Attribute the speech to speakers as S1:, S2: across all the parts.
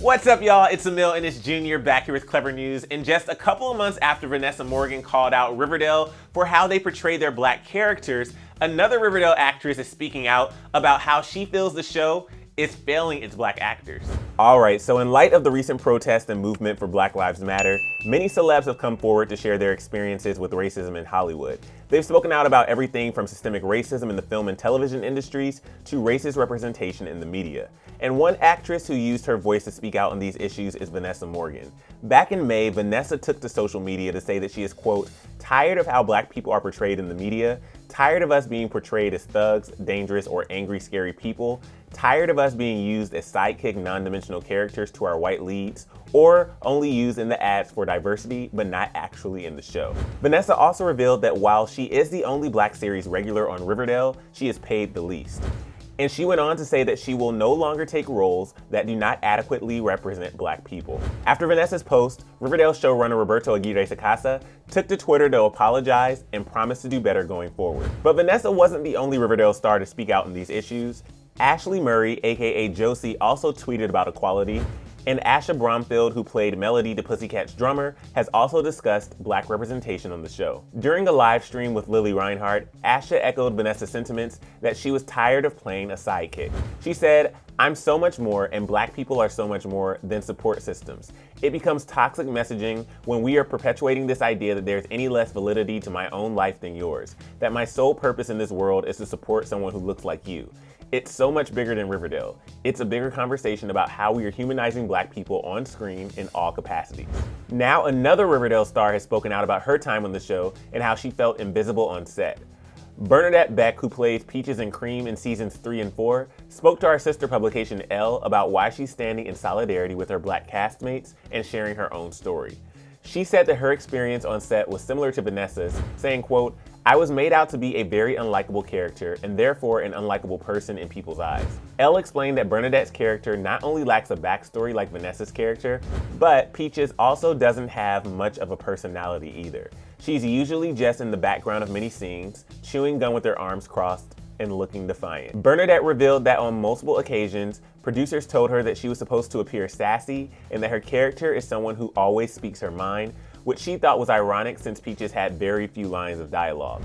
S1: What's up, y'all? It's Emile Ennis Jr. back here with Clevver News. And just a couple of months after Vanessa Morgan called out Riverdale for how they portray their black characters, another Riverdale actress is speaking out about how she feels the show is failing its black actors. Alright, so in light of the recent protests and movement for Black Lives Matter, many celebs have come forward to share their experiences with racism in Hollywood. They've spoken out about everything from systemic racism in the film and television industries to racist representation in the media. And one actress who used her voice to speak out on these issues is Vanessa Morgan. Back in May, Vanessa took to social media to say that she is, quote, tired of how black people are portrayed in the media, tired of us being portrayed as thugs, dangerous, or angry, scary people, tired of us being used as sidekick, non-dimensional characters to our white leads, or only used in the ads for diversity, but not actually in the show. Vanessa also revealed that while she is the only black series regular on Riverdale, she is paid the least. And she went on to say that she will no longer take roles that do not adequately represent black people. After Vanessa's post, Riverdale showrunner Roberto Aguirre-Sacasa took to Twitter to apologize and promise to do better going forward. But Vanessa wasn't the only Riverdale star to speak out on these issues. Ashley Murray, aka Josie, also tweeted about equality, and Asha Bromfield, who played Melody the Pussycat's drummer, has also discussed black representation on the show. During a live stream with Lily Reinhart, Asha echoed Vanessa's sentiments that she was tired of playing a sidekick. She said, "I'm so much more, and black people are so much more than support systems. It becomes toxic messaging when we are perpetuating this idea that there's any less validity to my own life than yours, that my sole purpose in this world is to support someone who looks like you. It's so much bigger than Riverdale. It's a bigger conversation about how we are humanizing black people on screen in all capacities." Now another Riverdale star has spoken out about her time on the show and how she felt invisible on set. Bernadette Beck, who plays Peaches and Cream in seasons 3 and 4, spoke to our sister publication Elle about why she's standing in solidarity with her black castmates and sharing her own story. She said that her experience on set was similar to Vanessa's, saying, quote, "I was made out to be a very unlikable character and therefore an unlikable person in people's eyes." Elle explained that Bernadette's character not only lacks a backstory like Vanessa's character, but Peaches also doesn't have much of a personality either. She's usually just in the background of many scenes, chewing gum with her arms crossed and looking defiant. Bernadette revealed that on multiple occasions, producers told her that she was supposed to appear sassy and that her character is someone who always speaks her mind, which she thought was ironic since Peaches had very few lines of dialogue.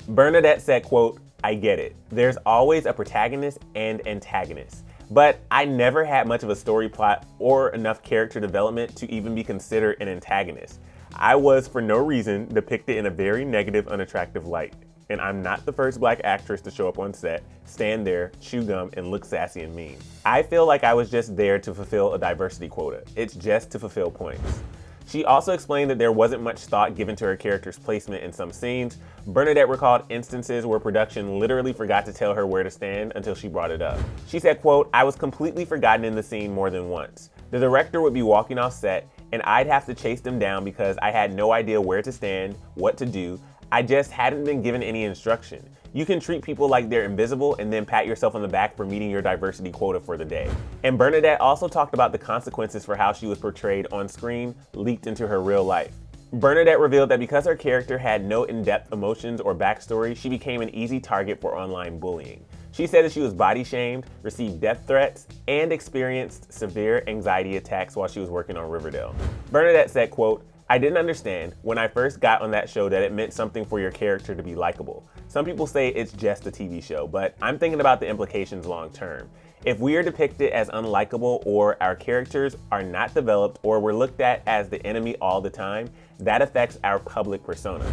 S1: Bernadette said, quote, "I get it. There's always a protagonist and antagonist, but I never had much of a story plot or enough character development to even be considered an antagonist. I was, for no reason, depicted in a very negative, unattractive light. And I'm not the first black actress to show up on set, stand there, chew gum, and look sassy and mean. I feel like I was just there to fulfill a diversity quota. It's just to fulfill points." She also explained that there wasn't much thought given to her character's placement in some scenes. Bernadette recalled instances where production literally forgot to tell her where to stand until she brought it up. She said, quote, "I was completely forgotten in the scene more than once. The director would be walking off set, and I'd have to chase them down because I had no idea where to stand, what to do. I just hadn't been given any instruction. You can treat people like they're invisible and then pat yourself on the back for meeting your diversity quota for the day." And Bernadette also talked about the consequences for how she was portrayed on screen leaked into her real life. Bernadette revealed that because her character had no in-depth emotions or backstory, she became an easy target for online bullying. She said that she was body shamed, received death threats, and experienced severe anxiety attacks while she was working on Riverdale. Bernadette said, quote, "I didn't understand when I first got on that show that it meant something for your character to be likable. Some people say it's just a TV show, but I'm thinking about the implications long term. If we are depicted as unlikable or our characters are not developed or we're looked at as the enemy all the time, that affects our public persona."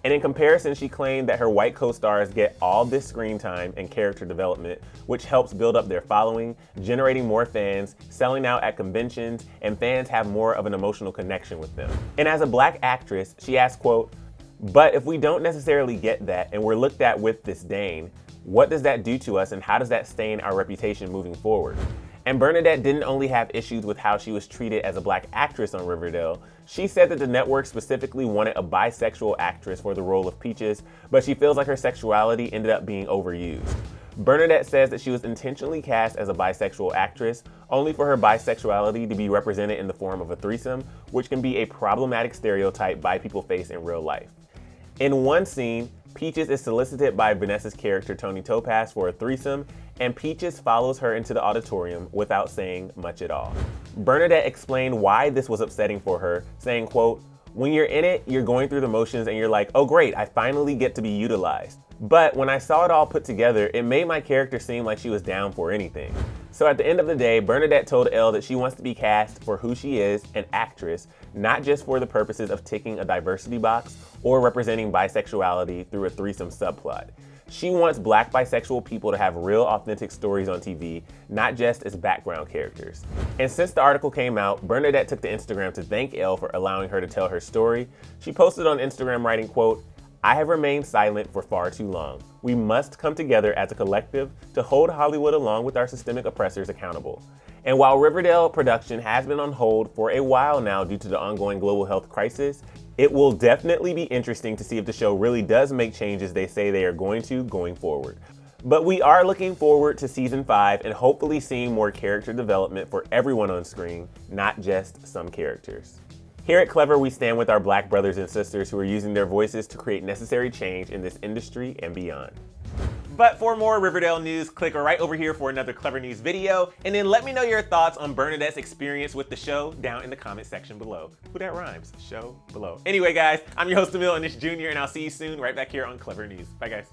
S1: And in comparison, she claimed that her white co-stars get all this screen time and character development, which helps build up their following, generating more fans, selling out at conventions, and fans have more of an emotional connection with them. And as a black actress, she asked, quote, "But if we don't necessarily get that and we're looked at with disdain, what does that do to us and how does that stain our reputation moving forward?" And Bernadette didn't only have issues with how she was treated as a black actress on Riverdale. She said that the network specifically wanted a bisexual actress for the role of Peaches, but she feels like her sexuality ended up being overused. Bernadette says that she was intentionally cast as a bisexual actress, only for her bisexuality to be represented in the form of a threesome, which can be a problematic stereotype bi people face in real life. In one scene, Peaches is solicited by Vanessa's character Tony Topaz for a threesome, and Peaches follows her into the auditorium without saying much at all. Bernadette explained why this was upsetting for her, saying, quote, "When you're in it, you're going through the motions and you're like, oh great, I finally get to be utilized. But when I saw it all put together, it made my character seem like she was down for anything." So at the end of the day, Bernadette told Elle that she wants to be cast for who she is, an actress, not just for the purposes of ticking a diversity box or representing bisexuality through a threesome subplot. She wants Black bisexual people to have real authentic stories on TV, not just as background characters. And since the article came out, Bernadette took to Instagram to thank Elle for allowing her to tell her story. She posted on Instagram writing, quote, "I have remained silent for far too long. We must come together as a collective to hold Hollywood along with our systemic oppressors accountable." And while Riverdale production has been on hold for a while now due to the ongoing global health crisis, it will definitely be interesting to see if the show really does make changes they say they are going to going forward. But we are looking forward to season 5 and hopefully seeing more character development for everyone on screen, not just some characters. Here at Clevver, we stand with our Black brothers and sisters who are using their voices to create necessary change in this industry and beyond. But for more Riverdale news, click right over here for another Clevver News video, and then let me know your thoughts on Bernadette's experience with the show down in the comment section below. Who that rhymes? Show below. Anyway guys, I'm your host Emile Ennis Jr. and I'll see you soon right back here on Clevver News. Bye guys.